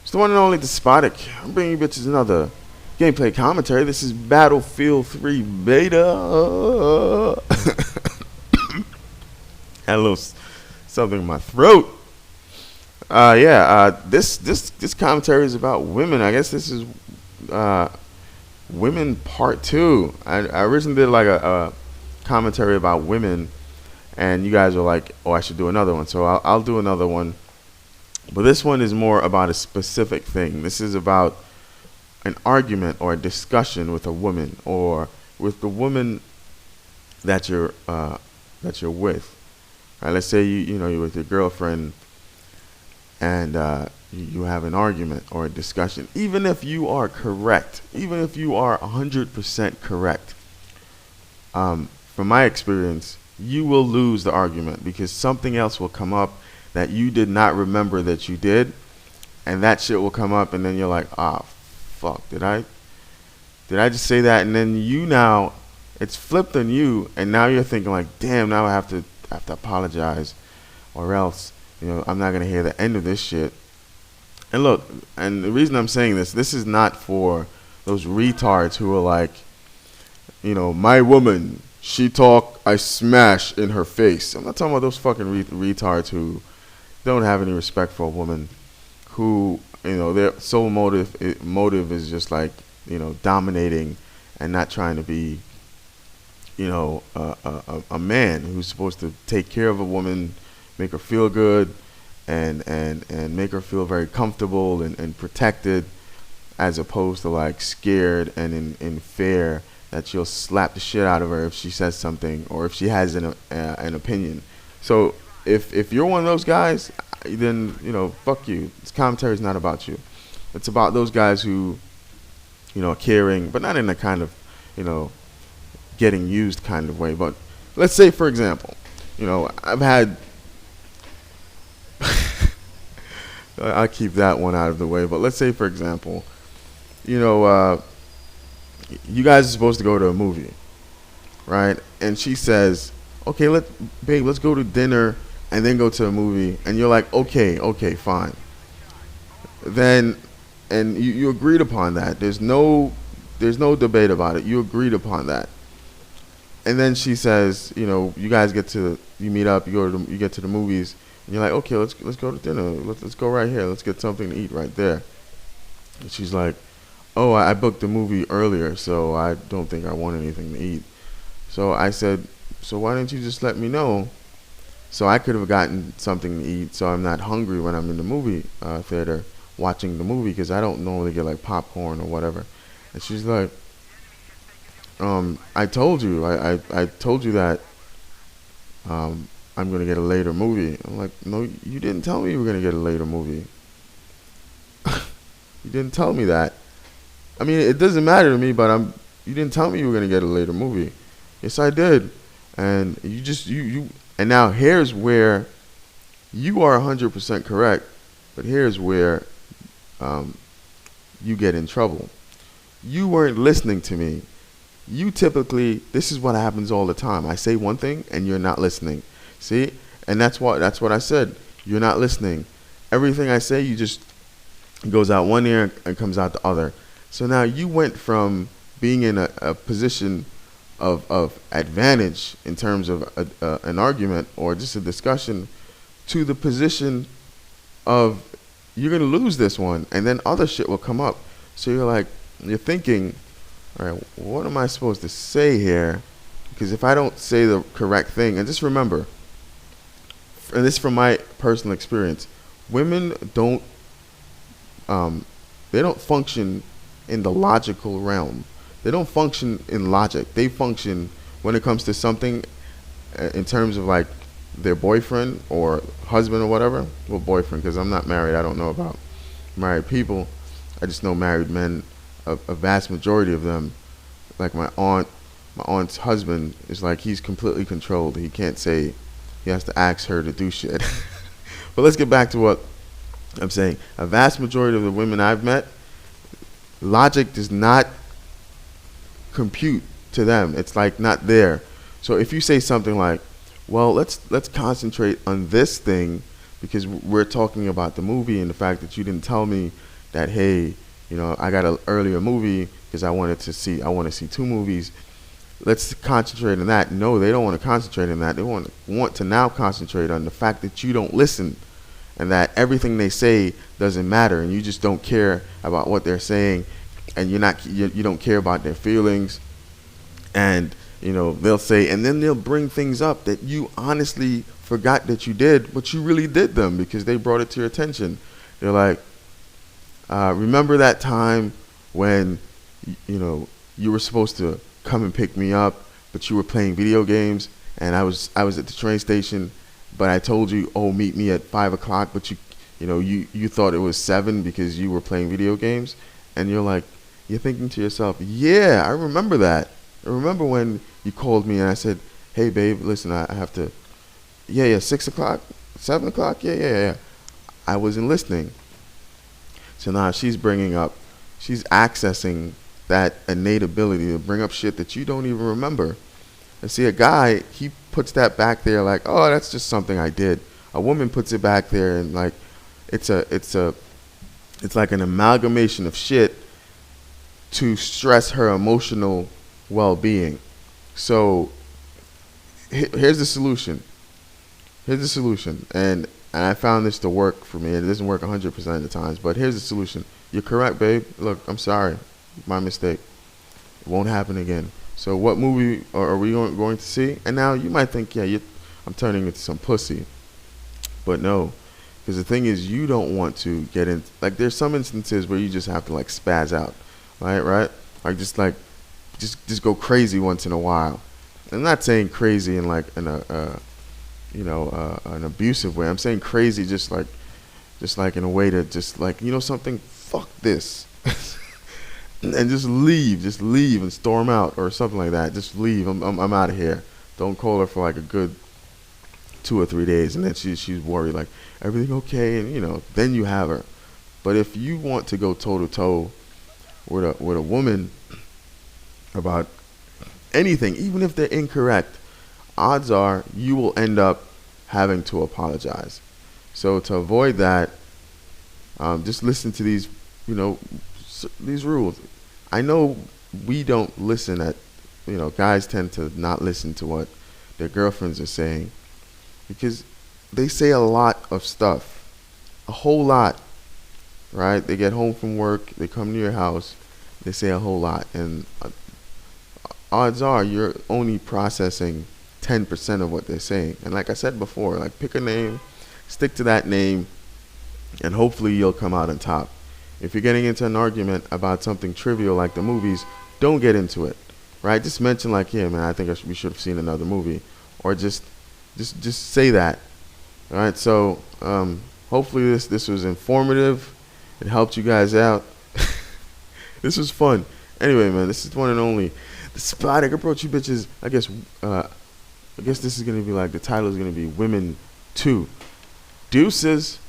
It's the one and only DESPOTIC. I'm bringing you bitches another gameplay commentary. This is Battlefield 3 Beta. Had a little something in my throat. This commentary is about women. I guess this is women part 2. I originally did like a commentary about women, and you guys were like, oh, I should do another one. So I'll do another one. But this one is more about a specific thing. This is about an argument or a discussion with a woman, or with the woman that you're with. Right, let's say you're with your girlfriend, and you have an argument or a discussion. Even if you are correct, even if you are 100% correct, from my experience, you will lose the argument because something else will come up that you did not remember that you did, and that shit will come up, and then you're like, fuck, did I just say that? And then now it's flipped on you, and now you're thinking like, damn, now I have to apologize, or else I'm not gonna hear the end of this shit. And look, and the reason I'm saying this is not for those retards who are like, my woman, she talk, I smash in her face. I'm not talking about those fucking retards who don't have any respect for a woman, who their sole motive is just like dominating and not trying to be a man who's supposed to take care of a woman, make her feel good, and make her feel very comfortable and protected, as opposed to like scared and in fear that you'll slap the shit out of her if she says something or if she has an opinion. So if you're one of those guys, then fuck you. This commentary is not about you. It's about those guys who are caring, but not in a kind of getting used kind of way. But let's say, for example, I've had I'll keep that one out of the way. But let's say, for example, you guys are supposed to go to a movie, right? And she says, okay, let's go to dinner and then go to a movie. And you're like, okay, fine. Then, and you agreed upon that. There's no debate about it. You agreed upon that. And then she says, you guys you meet up, you get to the movies, and you're like, okay, let's go to dinner. Let's go right here. Let's get something to eat right there. And she's like, oh, I booked the movie earlier, so I don't think I want anything to eat. So I said, so why didn't you just let me know, so I could have gotten something to eat, so I'm not hungry when I'm in the movie theater watching the movie, because I don't normally get like popcorn or whatever. And she's like, I told you that I'm going to get a later movie. I'm like, no, you didn't tell me you were going to get a later movie. You didn't tell me that. I mean, it doesn't matter to me, but you didn't tell me you were going to get a later movie. Yes, I did. And and now here's where you are 100% correct, but here's where you get in trouble. You weren't listening to me. This is what happens all the time. I say one thing and you're not listening. See? And that's what I said. You're not listening. Everything I say, it goes out one ear and comes out the other. So now you went from being in a position of advantage in terms of an argument or just a discussion, to the position of you're going to lose this one, and then other shit will come up. So you're thinking, all right, what am I supposed to say here? Because if I don't say the correct thing, and just remember, and this is from my personal experience, women don't function in the logical realm. They don't function in logic. They function when it comes to something in terms of like their boyfriend or husband or whatever. Well, boyfriend, because I'm not married. I don't know about married people. I just know married men. A vast majority of them, like my aunt's husband, is like, he's completely controlled. He can't say, he has to ask her to do shit. But let's get back to what I'm saying. A vast majority of the women I've met, logic does not compute to them. It's like not there. So if you say something like, well, let's concentrate on this thing because we're talking about the movie and the fact that you didn't tell me that, hey, I got an earlier movie because I want to see 2 movies. Let's concentrate on that. No, they don't want to concentrate on that. They want to now concentrate on the fact that you don't listen, and that everything they say doesn't matter, and you just don't care about what they're saying, and you don't care about their feelings. And they'll say, and then they'll bring things up that you honestly forgot that you did, but you really did them because they brought it to your attention. They're like, remember that time when you were supposed to come and pick me up, but you were playing video games, and I was at the train station, but I told you, oh, meet me at 5 o'clock, but you thought it was 7 because you were playing video games. And you're thinking to yourself, yeah, I remember that. I remember when you called me and I said, hey babe, listen, I have to, 6 o'clock, 7 o'clock, yeah. I wasn't listening. So now she's accessing that innate ability to bring up shit that you don't even remember. And see, a guy, he puts that back there like, oh, that's just something I did. A woman puts it back there and it's like an amalgamation of shit to stress her emotional well-being. So here's the solution. And I found this to work for me. It doesn't work 100% of the times, but here's the solution. You're correct, babe. Look, I'm sorry. My mistake. It won't happen again. So what movie are we going to see? And now you might think, I'm turning into some pussy. But no. Because the thing is, you don't want to get in. There's some instances where you just have to spaz out. Right? Just go crazy once in a while. I'm not saying crazy in an abusive way. I'm saying crazy just in a way to something, fuck this. And just leave and storm out or something like that. Just leave. I'm out of here. Don't call her for a good 2 or 3 days, and then she's worried everything okay, and then you have her. But if you want to go toe to toe with a woman about anything, even if they're incorrect, odds are you will end up having to apologize. So to avoid that, just listen to these rules. I know we don't listen guys tend to not listen to what their girlfriends are saying because they say a lot of stuff, a whole lot, right? They get home from work, they come to your house, they say a whole lot, and odds are you're only processing 10% of what they're saying. And like I said before, pick a name, stick to that name, and hopefully you'll come out on top. If you're getting into an argument about something trivial like the movies, don't get into it, right? Just mention yeah, man, I think we should have seen another movie, or just say that. All right. So hopefully this was informative. It helped you guys out. This was fun. Anyway, man, this is one and only DESPOTIC approach, you bitches. I guess this is gonna be the title is gonna be Women 2. Deuces.